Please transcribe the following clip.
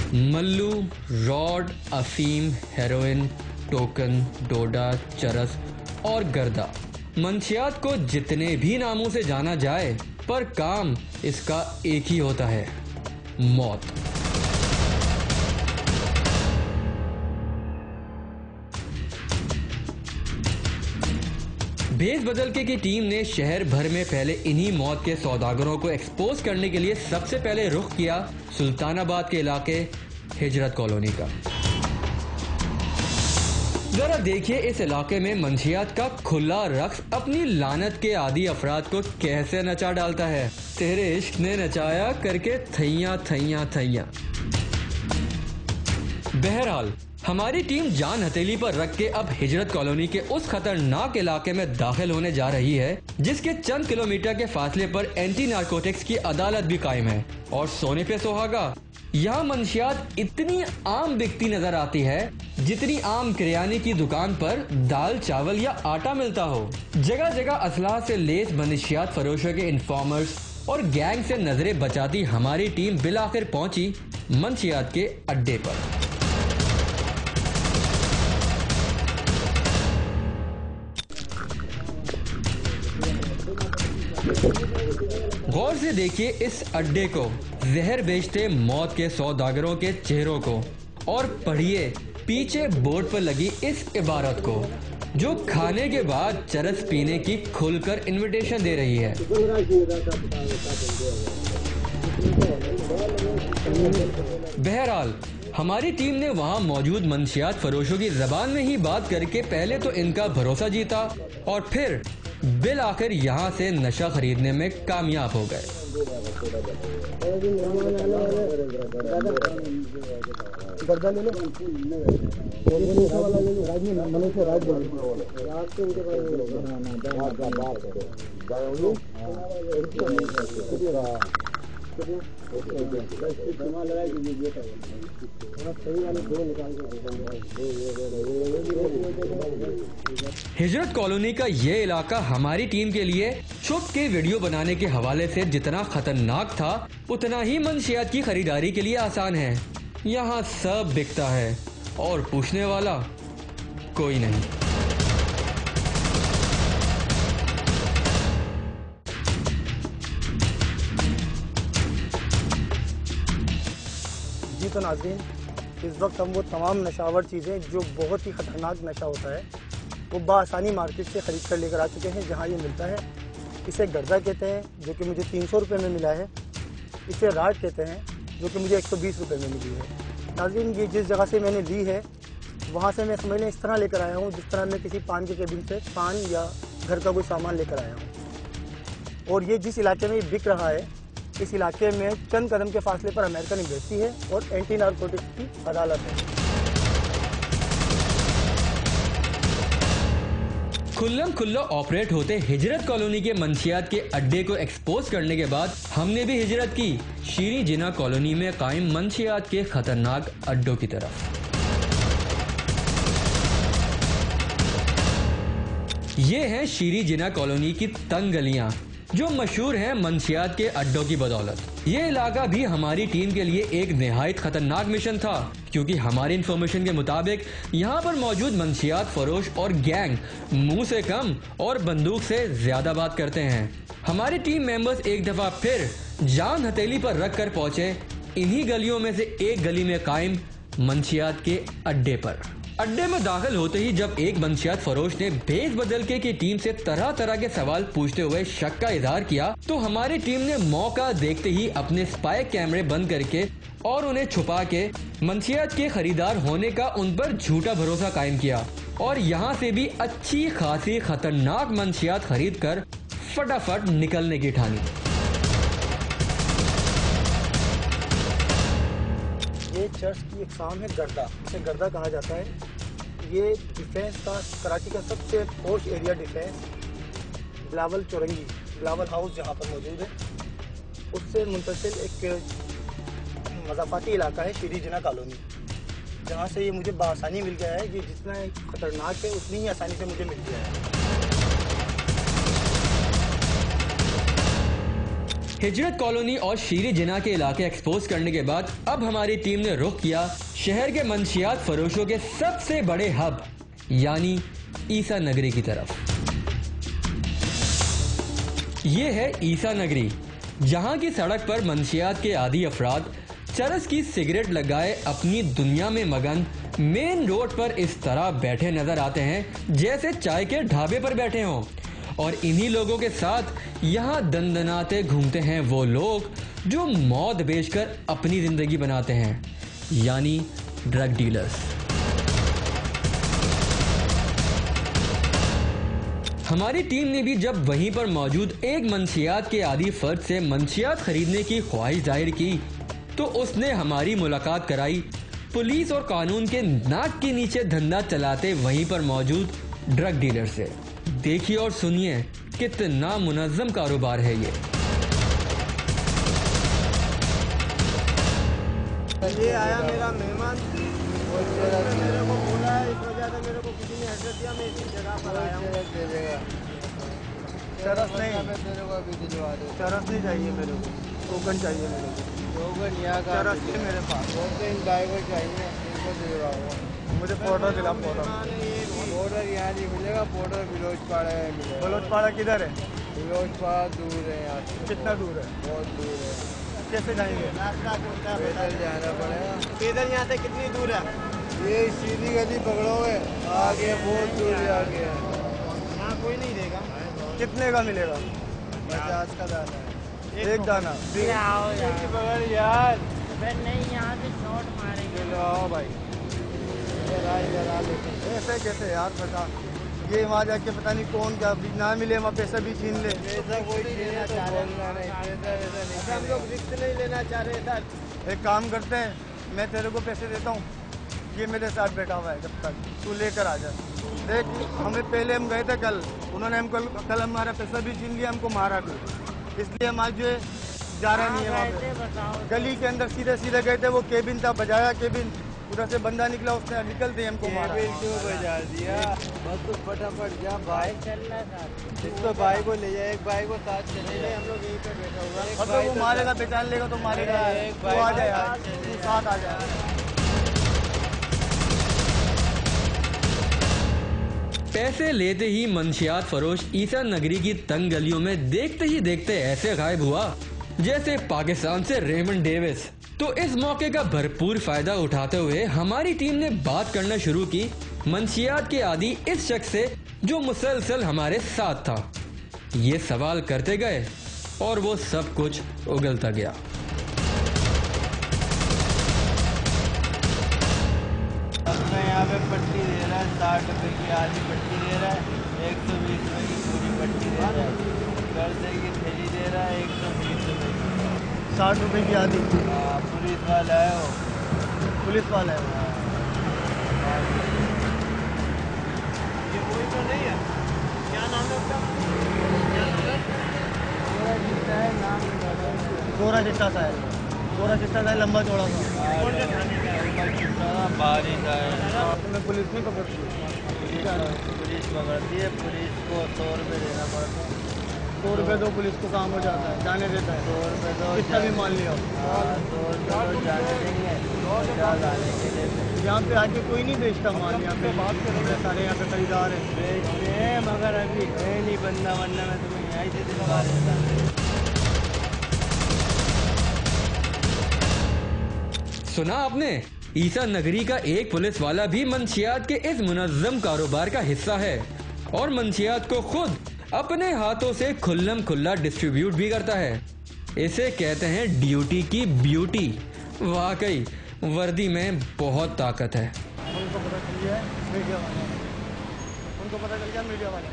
Mallu, rod, अफीम, heroin, token, डोडा, चरस और गर्दा। मंशियात को जितने भी नामों से जाना जाए, पर काम इसका एक ही होता है, मौत। भेस बदलके की टीम ने शहर भर में फैले इन्हीं मौत के सौदागरों को एक्सपोज करने के लिए सबसे पहले रुख किया सुल्तानाबाद के इलाके हिजरत कॉलोनी का। जरा देखिए इस इलाके में मंशियात का खुला रक्स अपनी लानत के आदि अफराद को कैसे नचा डालता है। तेरे इश्क ने नचाया करके थैया थैया थैया। बहरहाल हमारी टीम जान हथेली पर रख के अब हिजरत कॉलोनी के उस खतरनाक इलाके में दाखिल होने जा रही है जिसके चंद किलोमीटर के फासले पर एंटी नारकोटिक्स की अदालत भी कायम है। और सोने पे सुहागा, यहाँ मंशियात इतनी आम बिकती नजर आती है जितनी आम किराने की दुकान पर दाल, चावल या आटा मिलता हो। जगह जगह असलाह से लेस मंशियात फरोशों के इन्फॉर्मर्स और गैंग से नजरें बचाती हमारी टीम बिलाखिर पहुंची मंशियात के अड्डे पर। गौर से देखिए इस अड्डे को, जहर बेचते मौत के सौदागरों के चेहरों को, और पढ़िए पीछे बोर्ड पर लगी इस इबारत को जो खाने के बाद चरस पीने की खुलकर इनविटेशन दे रही है। बहरहाल हमारी टीम ने वहां मौजूद मंशियात फरोशों की जबान में ही बात करके पहले तो इनका भरोसा जीता और फिर बिल आखिर यहाँ से नशा खरीदने में कामयाब हो गए। हिजरत कॉलोनी का ये इलाका हमारी टीम के लिए छुप के वीडियो बनाने के हवाले से जितना खतरनाक था उतना ही मंशियात की खरीदारी के लिए आसान है। यहाँ सब बिकता है और पूछने वाला कोई नहीं। जी तो नाज़रीन, इस वक्त हम वो तमाम नशावर चीज़ें जो बहुत ही ख़तरनाक नशा होता है वो बासानी मार्केट से ख़रीद कर लेकर आ चुके हैं जहां ये मिलता है। इसे गर्दा कहते हैं जो कि मुझे 300 रुपये में मिला है। इसे राड कहते हैं जो कि मुझे 120 रुपये में मिली है। नाज़रीन, ये जिस जगह से मैंने ली है वहाँ से मैं समझ लें इस तरह लेकर आया हूँ जिस तरह मैं किसी पान के केबिन से पान या घर का कोई सामान लेकर आया हूँ। और ये जिस इलाके में ये बिक रहा है इस इलाके में चंद कदम के फासले पर अमेरिकन एम्बेसी है और एंटी नारकोटिक्स की अदालत है। खुल्लम खुल्ला ऑपरेट होते हिजरत कॉलोनी के मंशियात के अड्डे को एक्सपोज करने के बाद हमने भी हिजरत की शीरी जिना कॉलोनी में कायम मंशियात के खतरनाक अड्डों की तरफ। ये हैं शीरी जिना कॉलोनी की तंग गलियां जो मशहूर हैं मंशियात के अड्डों की बदौलत। ये इलाका भी हमारी टीम के लिए एक निहायत खतरनाक मिशन था क्योंकि हमारी इंफॉर्मेशन के मुताबिक यहाँ पर मौजूद मंशियात फरोश और गैंग मुंह से कम और बंदूक से ज्यादा बात करते हैं। हमारी टीम मेंबर्स एक दफा फिर जान हथेली पर रख कर पहुंचे इन्हीं गलियों में से एक गली में कायम मंशियात के अड्डे पर। अड्डे में दाखिल होते ही जब एक मंशियात फरोश ने भेस बदलके की टीम से तरह तरह के सवाल पूछते हुए शक का इजहार किया तो हमारी टीम ने मौका देखते ही अपने स्पाई कैमरे बंद करके और उन्हें छुपा के मंशियात के खरीदार होने का उन पर झूठा भरोसा कायम किया और यहाँ से भी अच्छी खासी खतरनाक मंशियात खरीद कर फटाफट निकलने की ठानी। ये चर्च की इकसाम है गर्दा, इसे गर्दा कहा जाता है। ये डिफेंस का कराची का सबसे posh area defence Bilawal Chowrangi, Bilawal house जहाँ पर मौजूद है, उससे मुंतसिल एक मज़ाफ़ाती इलाका है शीरी जिना कॉलोनी, जहाँ से ये मुझे बआसानी मिल गया है। ये जितना ख़तरनाक है उतनी ही आसानी से मुझे मिल गया है। हिजरत कॉलोनी और शीरी जिना के इलाके एक्सपोज करने के बाद अब हमारी टीम ने रुख किया शहर के मंशियात फरोशों के सबसे बड़े हब यानी ईसा नगरी की तरफ। ये है ईसा नगरी, जहां की सड़क पर मंशियात के आदी अफराद चरस की सिगरेट लगाए अपनी दुनिया में मगन मेन रोड पर इस तरह बैठे नजर आते हैं जैसे चाय के ढाबे पर बैठे हों। और इन्हीं लोगों के साथ यहाँ दंदनाते घूमते हैं वो लोग जो मौत बेचकर अपनी जिंदगी बनाते हैं, यानी ड्रग डीलर्स। हमारी टीम ने भी जब वहीं पर मौजूद एक मंशियात के आदी फर्द से मंशियात खरीदने की ख्वाहिश जाहिर की तो उसने हमारी मुलाकात कराई पुलिस और कानून के नाक के नीचे धंधा चलाते वहीं पर मौजूद ड्रग डीलर से। देखिए और सुनिए कितना मुनज़्ज़म कारोबार है ये आया मेरा मेहमान, मेरे को बोला है, इस वजह से मेरे को किसी ने एड्रेस दिया, मैं इसी जगह पर आया हूँ। चरस नहीं चाहिए मेरे को, टोकन चाहिए मेरे को। टोकन यहाँ का चरस है मेरे पास। टोकन ड्राइवर चाहिए, इनको दिलवाऊंगा। मुझे पाउडर दिला, पाउडर यहाँ नहीं मिलेगा, पाउडर बिलोचपाड़ा है मिलेगा। बिलोचपाड़ा किधर है? बिलोचपाड़ा दूर है यहाँ से। कितना दूर है? बहुत दूर है। कैसे जाएंगे? पैदल जाना पड़ेगा। पैदल यहाँ से कितनी दूर है? ये सीधी गली पकड़ोगे, आगे बहुत दूर आगे है। यहाँ कोई नहीं देगा। कितने का मिलेगा? 50 का दाना है। एक दाना यार नहीं, यहाँ से शॉट मारेंगे। आओ भाई, ऐसे कैसे यार? बता, ये वहाँ जाके पता नहीं कौन क्या ना मिले, वहाँ पैसा भी छीन ले। पैसा कोई छीनना चाह रहा नहीं, हम लोग रिस्क नहीं लेना चाह रहे सर। एक काम करते हैं, मैं तेरे को पैसे देता हूँ, ये मेरे साथ बैठा हुआ है, जब तक तू लेकर आ जा। देख, हमें पहले हम गए थे कल, उन्होंने हमको कल हमारा पैसा भी छीन लिया, हमको मारा भी, इसलिए हम आज जो है जा रहा नहीं है वहाँ पे। गली के अंदर सीधे सीधे गए थे, वो केबिन था, बजाया केबिन, उधर से बंदा निकला, उसने निकलते ही हमको मारा। क्यों बजा दिया? बस तू फटाफट जा भाई, चलना था इसको, भाई को ले जाए, एक भाई को साथ चले, हम लोग यहीं पे बैठा हुआ। अब वो मारेगा, पहचान लेगा तो मारेगा। एक भाई आ जाए यार, साथ आ जाए। पैसे लेते ही मंशियात फरोश ईसा नगरी की तंग गलियों में देखते ही देखते ऐसे गायब हुआ जैसे पाकिस्तान से रेमंड डेविस। तो इस मौके का भरपूर फायदा उठाते हुए हमारी टीम ने बात करना शुरू की मंशियात के आदी इस शख्स से जो मुसलसल हमारे साथ था। ये सवाल करते गए और वो सब कुछ उगलता गया। यहाँ पे पट्टी दे रहा है 60 रुपए की आधी पट्टी दे रहा है, 120 रुपए की पूरी पट्टी दे रहा है। गर्दे की थैली दे रहा है 120 रुपए की, 60 रुपए की आधी। पुलिस वाला है वो, पुलिस वाला है। ये कोई तो नहीं है? क्या नाम है उसका? गोरा चिट्टा सा है, गोरा चिट्टा सा है, लंबा चौड़ा सा। बारिश है, मैं पुलिस नहीं पकड़ती, पुलिस पकड़ती है, पुलिस को 100 रुपये देना पड़ता है। 100 रुपये तो पुलिस को काम हो जाता है, जाने देता है। 100 रुपये तो कितना भी मान लिया, 100 रुपये तो जाने देंगे, 50 आने के लिए। यहाँ पे आके कोई नहीं बेचता माल, यहाँ पे बात करेंगे, सारे यहाँ पे खरीदार हैं। बेचते हैं मगर अभी है नहीं बंदा, वरना मैं तुम्हें यहीं से दिलवा देता। सुना आपने, ईसा नगरी का एक पुलिस वाला भी मंशियात के इस मुनज़्ज़म कारोबार का हिस्सा है और मंशियात को खुद अपने हाथों से खुल्लम खुल्ला डिस्ट्रीब्यूट भी करता है। इसे कहते हैं ड्यूटी की ब्यूटी। वाकई वर्दी में बहुत ताकत है। उनको पता चल गया मीडिया वाले, उनको पता चल गया मीडिया वाले।